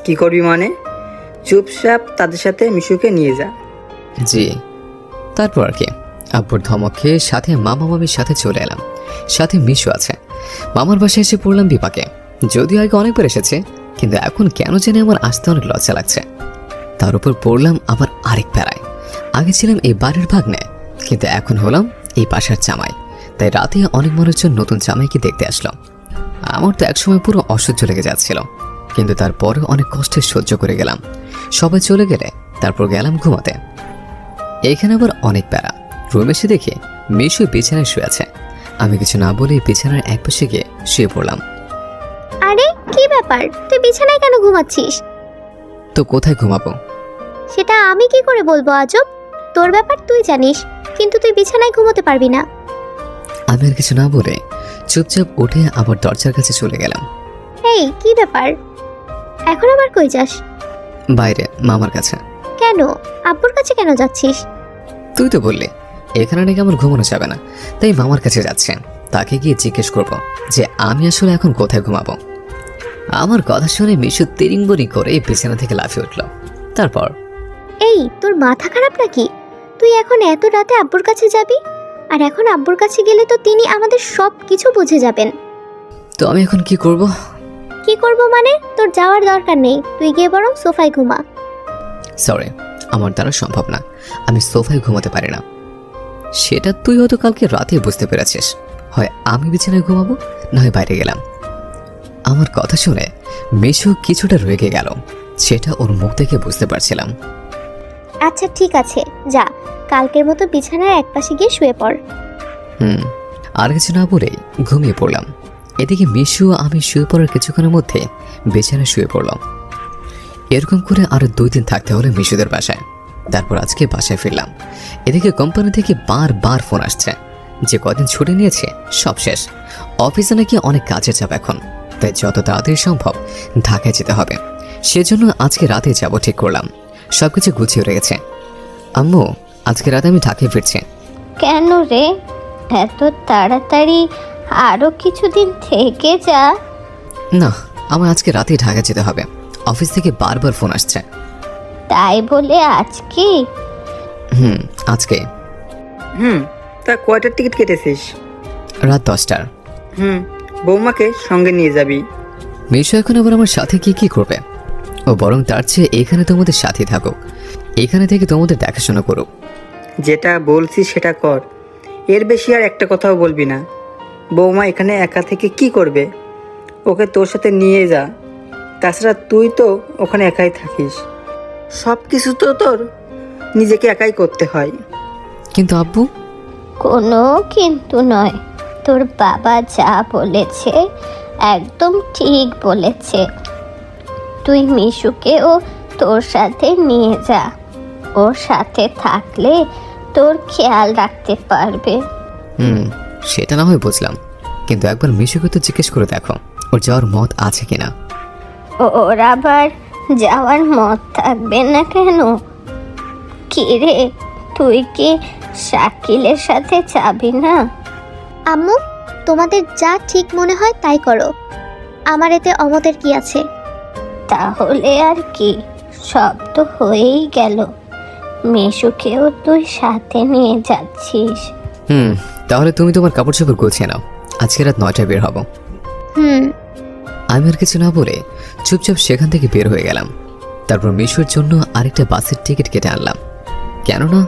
কি করবি মানে? চুপচাপ তাদের সাথে মিশুকে নিয়ে যা। জি। তারপর আর কি, আব্বুর ধমক খেয়ে সাথে মামা মামির সাথে চলে এলাম। সাথে মিশু আছে। মামার বাসায় এসে পড়লাম বিপাকে। যদিও আগে অনেকবার এসেছে, কিন্তু এখন কেন জানি আমার আসতে অনেক লজ্জা লাগছে। তার উপর পড়লাম আবার আরেক প্যারায়। আগে ছিলাম এই বাড়ির ভাগ্নে, কিন্তু এখন হলাম এই বাসার জামাই। তাই রাতে অনেক মানুষজন নতুন জামাইকে দেখতে আসলো। আমার তো একসময় পুরো অসহ্য লেগে যাচ্ছিল, কিন্তু তারপরে অনেক কষ্টে সহ্য করে গেলাম। সবাই চলে গেলে তারপর গেলাম ঘুমাতে। এখানে আবার অনেক প্যারা। রুমে এসে দেখি মিশু বিছানায় শুয়ে আছে। আমি কিছু না বলেই বিছানার এক পাশে গিয়ে শুয়ে পড়লাম। আরে কি ব্যাপার, তুই বিছানায় কেন ঘুমাচ্ছিস? তো কোথায় ঘুমাবো? সেটা আমি কি করে বলবো আজব? তোর ব্যাপার তুই জানিস, কিন্তু তুই বিছানায় ঘুমোতে পারবি না। আমি আর কিছু না বলে চুপচাপ উঠে আবার দরজার কাছে চলে গেলাম। এই কি ব্যাপার, এখন আবার কই যাস? বাইরে মামার কাছে। কেন? আব্বুর কাছে কেন যাচ্ছিস? তুই তো বললি এখানে নাকি আমার ঘুমানো যাবে না, তাই মামার কাছে যাচ্ছে। তাকে গিয়ে জিজ্ঞেস করব যে আমি আসলে এখন কোথায় ঘুমাবো। আমার কথা শুনে মিশু তিরিংবরি করে বিছানা থেকে লাফিয়ে উঠল। তারপর, এই তোর মাথা খারাপ নাকি? তুই এখন এত রাতে আব্বুর কাছে যাবি? আর এখন আব্বুর কাছে গেলে তো তিনি আমাদের সব কিছু বুঝে যাবেন। তো আমি এখন কি করব? কি করব মানে? তোর যাওয়ার দরকার নেই, তুই গিয়ে বরং সোফায় ঘুমা। সরি, আমার দ্বারা সম্ভব না। আমি সোফায় ঘুমাতে পারি না। সেটা তুই হয়তো কালকে রাতে বুঝতে পেরেছিস। হয় আমি বিছানায় ঘুমাবো, না হয় বাইরে গেলাম। আমার কথা শুনে মিশু কিছুটা রেগে গেল। সেটা ওর মুখ দেখে বুঝতে পারছিলাম। আচ্ছা ঠিক আছে, যা, কালকের মতো বিছানার একপাশে গিয়ে শুয়ে পড়। আর কিছু না বলেই ঘুমিয়ে পড়লাম। এদিকে মিশু আমি শুয়ে পড়ার কিছুক্ষণের মধ্যে বিছানায় শুয়ে পড়লাম। এরকম করে আরো 2 দিন থাকতে হলো মিশুদের বাসায়। তারপর আজকে বাসায় ফিরলাম। এদিকে কোম্পানি থেকে বারবার ফোন আসছে যে কদিন ছুটি নিয়েছে সব শেষ। অফিসে নাকি অনেক কাজের চাপ এখন, তাই যত তাড়াতাড়ি সম্ভব ঢাকায় যেতে হবে। সেজন্য আজকে রাতে যাব ঠিক করলাম। সবকিছু গুছিয়ে রয়েছে। আম্মু, আজকে রাতে আমি ঢাকায় ফিরছি। কেন রে, এত তাড়াতাড়ি? আরো কিছুদিন থেকে যা। না, আমার আজকে রাতেই ঢাকা যেতে হবে। অফিস থেকে বারবার ফোন আসছে। তাই বলে আজকে? আজকে। তা কয়টার টিকিট কেটেছিস? রাত 10টার। বৌমাকে সঙ্গে নিয়ে যাবি। মিশু এখন আবার আমার সাথে কি করবে? ও বরং তার চেয়ে এখানে তোমাদের সাথে থাকুক, এখানে থেকে তোমাদের দেখাশোনা করুক। যেটা বলছি সেটা কর, এর বেশি আর একটা কথাও বলবি না। বৌমা এখানে একা থেকে কি করবে? ওকে তোর সাথে নিয়ে যা। তাছাড়া তুই তো ওখানে একাই থাকিস, সব কিছু তো তোর নিজেকে একাই করতে হয়। কিন্তু আব্বু? কোনো কিন্তু নয়, তোর বাবা যা বলেছে একদম ঠিক বলেছে। তুই মিশুকেও তোর সাথে নিয়ে যা। ওর সাথে থাকলে তোর খেয়াল রাখতে পারবে। সেটা না হয় বুঝলাম, কিন্তু একবার মিশুকে তো জিজ্ঞেস করে দেখো ওর যাওয়ার মত আছে কিনা। ওর আবার যাওয়ার মত থাকবে না কেন? কি রে, তুই কি শাকিলের সাথে যাবি না? আম্মু, তোমাদের যা ঠিক মনে হয় তাই করো, আমার এতে অমতের কি আছে? তাহলে আর কি, সব তো হয়েই গেল। মিশুকেও তুই সাথে নিয়ে যাচ্ছিস। তাহলে তুমি তোমার কাপড় চোপড় গুছিয়ে নাও, আজকে রাত 9টায় বের হব। আমি আর কিছু না বলে চুপচাপ সেখান থেকে বের হয়ে গেলাম। তারপর মিশুর জন্য আরেকটা বাসের টিকিট কেটে আনলাম, কেননা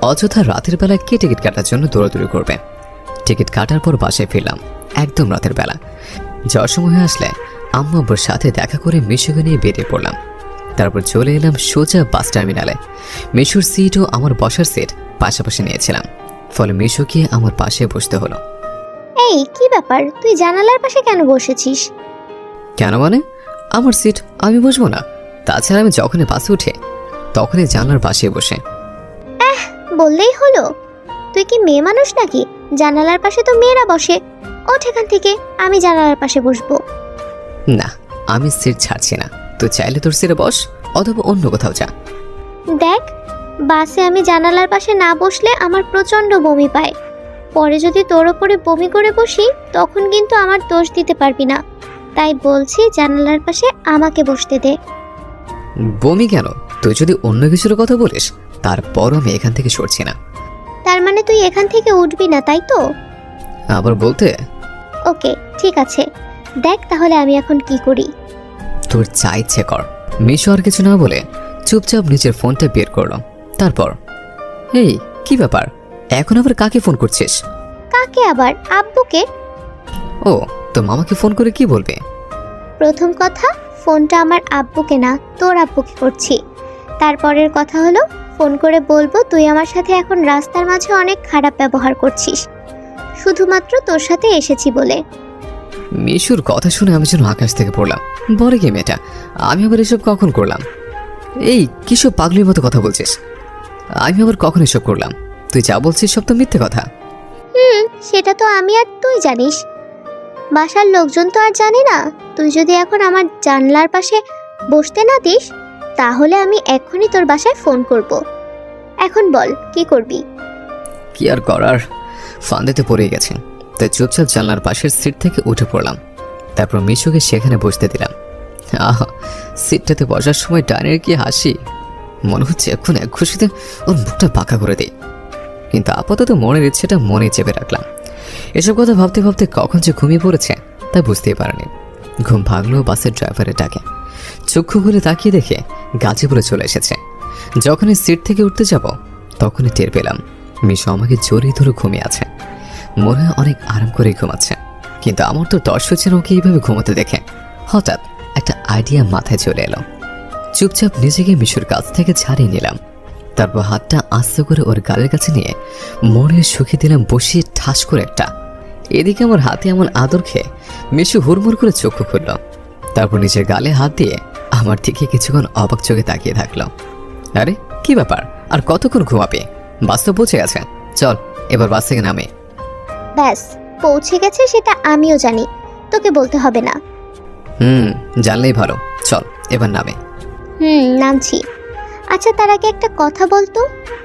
অযথা রাতের বেলায় কে টিকিট কাটার জন্য দৌড়াদৌড়ি করবে। টিকিট কাটার পর বাসায় ফিরলাম একদম রাতের বেলা। যাওয়ার সময় হয়ে আসলে আম্মু আব্বুর সাথে দেখা করে মিশুকে নিয়ে বেরিয়ে পড়লাম। তারপর চলে এলাম সোজা বাস টার্মিনালে। মিশুর সিটও আমার বসার সিট পাশাপাশি নিয়েছিলাম, ফলে মিশুকে আমার পাশে বসতে হলো। এই কি ব্যাপার, তুই জানালার পাশে কেন বসেছিস? কেন মানে? আমার সিট, আমি বসবো না? তাছাড়া আমি যখনই বাসে উঠে তখনই জানলার পাশে বসে। বললেই হলো, তুই কি মেয়ে মানুষ নাকি? জানালার পাশে তো মেয়েরা বসে। ওঠ এখান থেকে, আমি জানালার পাশে বসবো। না, আমি সিট ছাড়ছি না। তুই চাইলে তোর সিটে বস, অথবা অন্য কোথাও যা। দেখ, বাসে আমি জানালার পাশে না বসলে আমার প্রচন্ড বমি পায়। পরে যদি তোর ওপরে বমি করে বসি তখন কিন্তু আমার দোষ দিতে পারবি না। তাই বলছি জানালার পাশে আমাকে বসতে দে। বমি কেন? তুই যদি অন্য কিছুর কথা বলিস তারপরও আমি এখান থেকে সরছি না। তার মানে তুই এখান থেকে উঠবি না, তাই তো? আবার বলতে? ওকে, ঠিক আছে, দেখ তাহলে আমি এখন কি করি। তোর যা ইচ্ছে কর। মিশু আর কিছু না বলে চুপচাপ নিজের ফোনটা বের করলো। তারপর, এই কি ব্যাপার, এখন আবার কাকে ফোন করছিস? কাকে আবার? আব্বুকে। ও, তো মামাকে ফোন করে কি বলবে? প্রথম কথা, ফোনটা আমার আব্বুকে না, তোর আব্বুকে করছি। তারপরের কথা হলো, ফোন করে বলবো তুই আমার সাথে এখন রাস্তার মাঝে অনেক খারাপ ব্যবহার করছিস, শুধুমাত্র তোর সাথে এসেছি বলে। মিশুর কথা শুনে আমি যেন আকাশ থেকে পড়লাম। বলে কি মেয়েটা, আমি আবার এসব কখন করলাম? এই কিসব পাগলির মতো কথা বলছিস? আমি আবার কখন এসব করলাম? তুই যা বলছিস সব তো মিথ্যে কথা। সেটা তো আমি আর তুই জানিস, বাসার লোকজন তো আর জানে না। তুই যদি এখন আমার জানলার পাশে বসতে না দিস, তাহলে আমি এক্ষুনি তোর বাসায় ফোন করব। এখন বল কি করবি? কি আর করার, ফান্দেতে পড়ে গেছে, তাই চুপচাপ জানলার পাশের সিট থেকে উঠে পড়লাম। তারপর মিশুকে সেখানে বসতে দিলাম। আহা, সিটটাতে বসার সময় ডানের কি হাসি! মনে হচ্ছে এখন এক খুশিতে ওর মুখটা পাকা করে দিই, কিন্তু আপাতত মনের ইচ্ছেটা মনে চেপে রাখলাম। এসব কথা ভাবতে ভাবতে কখন যে ঘুমিয়ে পড়েছে তা বুঝতেই পারিনি। ঘুম ভাগলো বাসের ড্রাইভারের ডাকে। চক্ষু খুলে তাকিয়ে দেখে গাজীপুরে চলে এসেছে। যখনই সিট থেকে উঠতে যাব তখনই টের পেলাম মিশু আমাকে জড়িয়ে ধরে ঘুমিয়ে আছে। মনে হয় অনেক আরাম করে ঘুমাচ্ছে, কিন্তু আমার তো দর্শ হচ্ছে না ওকে এইভাবে ঘুমাতে দেখে। হঠাৎ একটা আইডিয়া মাথায় চলে এলো। চুপচাপ নিজেকে মিশুর কাছ থেকে ছাড়িয়ে নিলাম। তারপর হাতটা আস্তে করে ওর গালের কাছে নিয়ে মনে সুখে দিলাম বসিয়ে ঠাস করে একটা। এদিকে আমার হাতে এমন আদর খেয়ে মিশু হুড়মুড় করে চক্ষু খুলল। তারপর নিজের গালে হাত দিয়ে আমার দিকে কিছুক্ষণ অবাক চোখে তাকিয়ে থাকলো। আরে কি ব্যাপার, আর কতক্ষণ ঘুমাবে? বাস তো পৌঁছে গেছে, চল এবার বাস থেকে নামে। ব্যাস, পৌঁছে গেছে সেটা আমিও জানি, তোকে বলতে হবে না। জানলেই ভালো, চল এবার নামে। নামছি। আচ্ছা, তার আগে একটা কথা বলতো,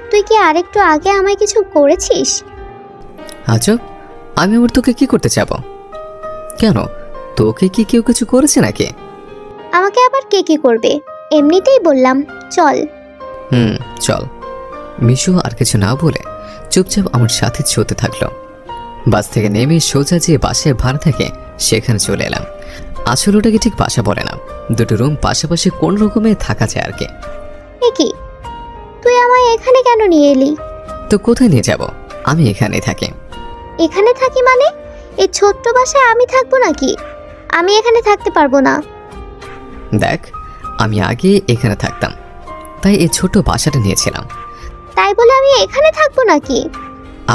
তুই কি আরেকটু আগে আমায় কিছু করেছিস? আচ্ছা, আমি আবার তোকে কি করতে চাবো? কেন, তোকে কি কেউ কিছু করেছে নাকি? আমাকে আবার কে কি করবে? এমনিতেই বললাম চল। চল। মিশু আর কিছু না বলে চুপচাপ আমার সাথে চলতে থাকলো। বাস থেকে নেমে সোজা যে বাসে ভাড়া থাকে সেখানে চলে এলাম। আসলে ওটাকে ঠিক বাসা বলে না, দুটো রুম পাশাপাশি কোন রকমে থাকা যায় আর কি। এ কি, তুই আমায় এখানে কেন নিয়ে এলি? তো কোথায় নিয়ে যাব? আমি এখানেই থাকি। এখানে থাকি মানে? এই ছোট্ট বাসায় আমি থাকবো নাকি? আমি এখানে থাকতে পারবো না। দেখ, আমি আগে এখানে থাকতাম, তাই এই ছোট বাসাটা নিয়েছিলাম। তাই বলে আমি এখানে থাকবো নাকি?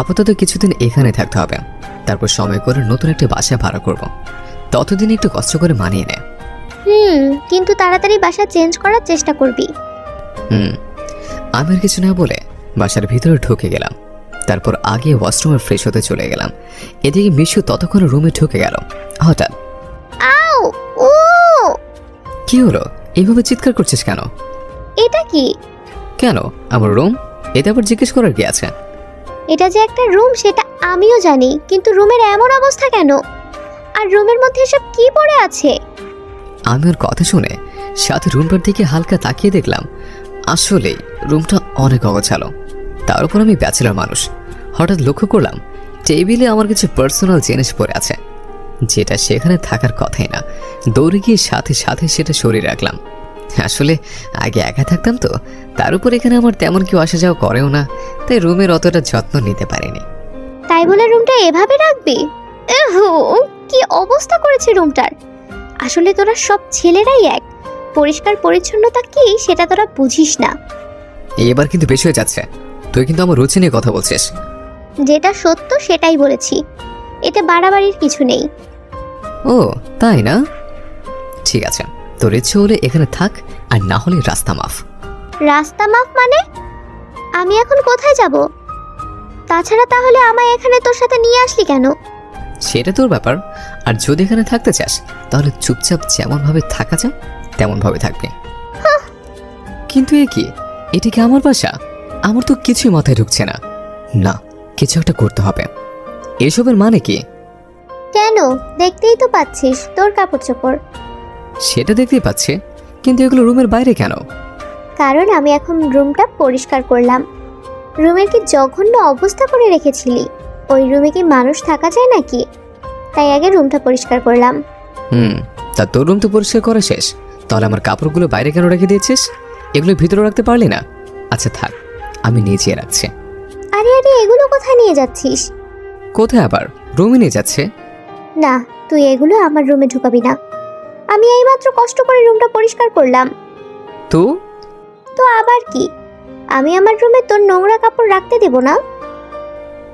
আপাতত কিছুদিন এখানে থাকতে হবে, তারপর সময় করে নতুন একটা বাসা ভাড়া করব। ততদিন একটু কষ্ট করে মানিয়ে নে। কিন্তু তাড়াতাড়ি বাসা চেঞ্জ করার চেষ্টা করবি। আমি আর কিছু না বলে বাসার ভিতরে ঢুকে গেলাম। তারপর আগে ওয়াশরুমে ফ্রেশ হতে চলে গেলাম। এদিকে মিশু ততক্ষণ রুমে ঢুকে গেল। হঠাৎ, আউ ও, কি হলো? এইভাবে চিৎকার করছিস কেন? এটা কি? কেন, আমার রুম, এতে আবার জিজ্ঞেস করার কি আছে? এটা যে একটা রুম সেটা আমিও জানি, কিন্তু রুমের এমন অবস্থা কেন? আর রুমের মধ্যে এসব কি পড়ে আছে? আমি ওর কথা শুনে সাথে রুমটার দিকে হালকা তাকিয়ে দেখলাম আসলেই রুমটা অনেক অগোছালো। তার উপর আমি ব্যাচেলর মানুষ। হঠাৎ লক্ষ্য করলাম টেবিলে আমার কিছু পার্সোনাল জিনিস পড়ে আছে, যেটা সেখানে থাকার কথাই না। দৌড়ে গিয়ে সাথে সাথে সেটা সরিয়ে রাখলাম। আসলে আগে একা থাকতাম তো, তার উপর এখানে আমার তেমন কেউ আসা যাওয়া করেও না, তাই রুমের অতটা যত্ন নিতে পারিনি। তাই বলে রুমটা এভাবে রাখবি? কি অবস্থা করেছে রুমটার! আসলে তোরা সব ছেলেরাই এক, পরিষ্কার পরিচ্ছন্নতা কি সেটা তোরা বুঝিস না। এবার কিন্তু বেশি হয়ে যাচ্ছে, তুই কিন্তু আমার রুচি নিয়ে কথা বলছিস। যেটা সত্য সেটাই বলেছি, এতে বাড়াবাড়ির কিছু নেই। ও তাই না? ঠিক আছে, তোর ইচ্ছে হলে এখানে থাক, আর না হলে রাস্তা মাফ। রাস্তা মাফ মানে? আমি এখন কোথায় যাব? তাছাড়া তাহলে আমায় এখানে তোর সাথে নিয়ে আসলি কেন? সেটা তোর ব্যাপার। আর যদি এখানে থাকতে চাস তাহলে চুপচাপ যেমন ভাবে থাকা যায় তেমন ভাবে থাকবে। কিন্তু এ কি, এটা কি আমার বাসা? আমার তো কিছুই মাথায় ঢুকছে না। না, কিছু একটা করতে হবে। এসবের মানে কি? কেন, দেখতেই তো পাচ্ছিস তোর কাপড় চোপড়। সেটা দেখতেই পাচ্ছে, কিন্তু এগুলো রুমের বাইরে কেন? কারণ আমি এখন রুমটা পরিষ্কার করলাম। রুমের কি জঘন্য অবস্থা করে রেখেছিলি? ওই রুমে কি মানুষ থাকা যায় নাকি? তাই আগে রুমটা পরিষ্কার করলাম। তা তোর রুম তো পরিষ্কার করা শেষ, তাহলে আমার কাপড়গুলো বাইরে কেন রেখে দিয়েছিস? এগুলো ভিতরে রাখতে পারলি না? আচ্ছা থাক, আমি নিচে রাখছি। আরে আরে, এগুলো কোথায় নিয়ে যাচ্ছিস? কোথায় আবার? রুমে নিয়ে যাচ্ছে। না, তুই এগুলো আমার রুমে ঢুকাবি না। আমি এইমাত্র কষ্ট করে রুমটা পরিষ্কার করলাম। তো তো আবার কি? আমি আমার রুমে তোর নোংরা কাপড় রাখতে দেব না?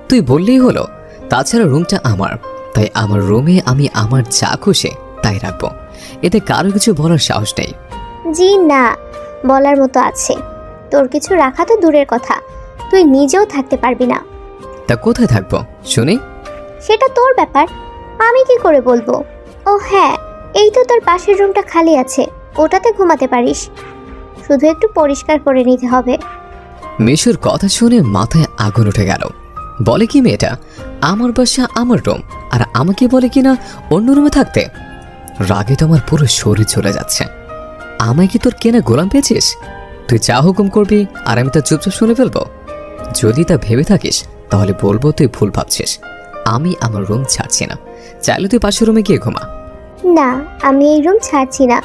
তুই বললেই হলো। তাছাড়া রুমটা আমার, তাই আমার রুমে আমি আমার যা খুশি তাই রাখবো। এতে কারো কিছু বলার সাহস নেই। জি না, বলার মতো আছে। তোর কিছু রাখা তো দূরের কথা, তুই নিজেও থাকতে পারবি না। তা কোথায় থাকবো শুনি? সেটা তোর ব্যাপার, আমি কি করে বলবো? ও হ্যাঁ, এই তো তোর পাশের রুমটা খালি আছে, ওটাতে ঘুমাতে পারিস। শুধু একটু পরিষ্কার করে নিতে হবে। মিশুর কথা শুনে মাথায় আগুন উঠে গেল। বলে কি মেয়েটা, আমার বাসা আমার রুম, আর আমাকে বলে কিনা অন্য রুমে থাকতে। রাগে তো আমার পুরো শরীর চলে যাচ্ছে। আমায় কি তোর কেনা গোলাম পেয়েছিস? তুই যা হুকুম করবি আর আমি তা চুপচাপ শুনে ফেলবো? যদি তা ভেবে থাকিস তাহলে বলবো তুই ভুল ভাবছিস। আমি আমার রুম ছাড়ছি না, চাইলে তুই পাশের রুমে গিয়ে ঘুমা। না, আমি এই রুম ছাড়ছি না।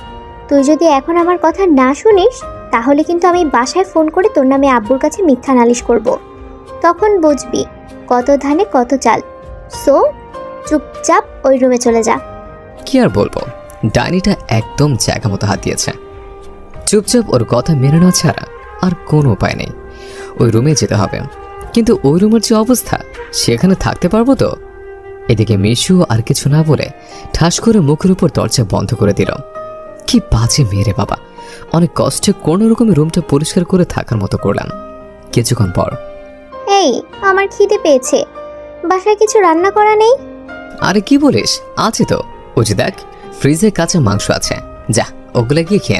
তুই যদি এখন আমার কথা না শুনিস, তাহলে কিন্তু আমি বাসায় ফোন করে তোর নামে আব্বুর কাছে মিথ্যা নালিশ করব। তখন বুঝবি কত ধানে কত চাল। সো চুপচাপ ওই রুমে চলে যা। কি আর বলবো, ডাইনিটা একদম জায়গা মতো হাত দিয়েছে। চুপচাপ ওর কথা মেনে নেওয়া ছাড়া আর কোনো উপায় নেই। ওই রুমে যেতে হবে, কিন্তু ওই রুমের যে অবস্থা, সেখানে থাকতে পারবো তো? এদিকে মিশু আর কিছু না বলে ঠাস করে মুখের উপর দরজা বন্ধ করে দিল। কি বাজে মেরে বাবা! অনেক কষ্টে কোনো রকমের রুমটা পরিষ্কার করে থাকার মতো করলাম। কিছুক্ষণ পর, এই, আমার খিদে পেয়েছে, বাসায় কিছু রান্না করা নেই? আরে কি বলিস, আছে তো। ওই যে দেখ, ফ্রিজে কাঁচা মাংস আছে, যা ওগুলো গিয়ে খেয়ে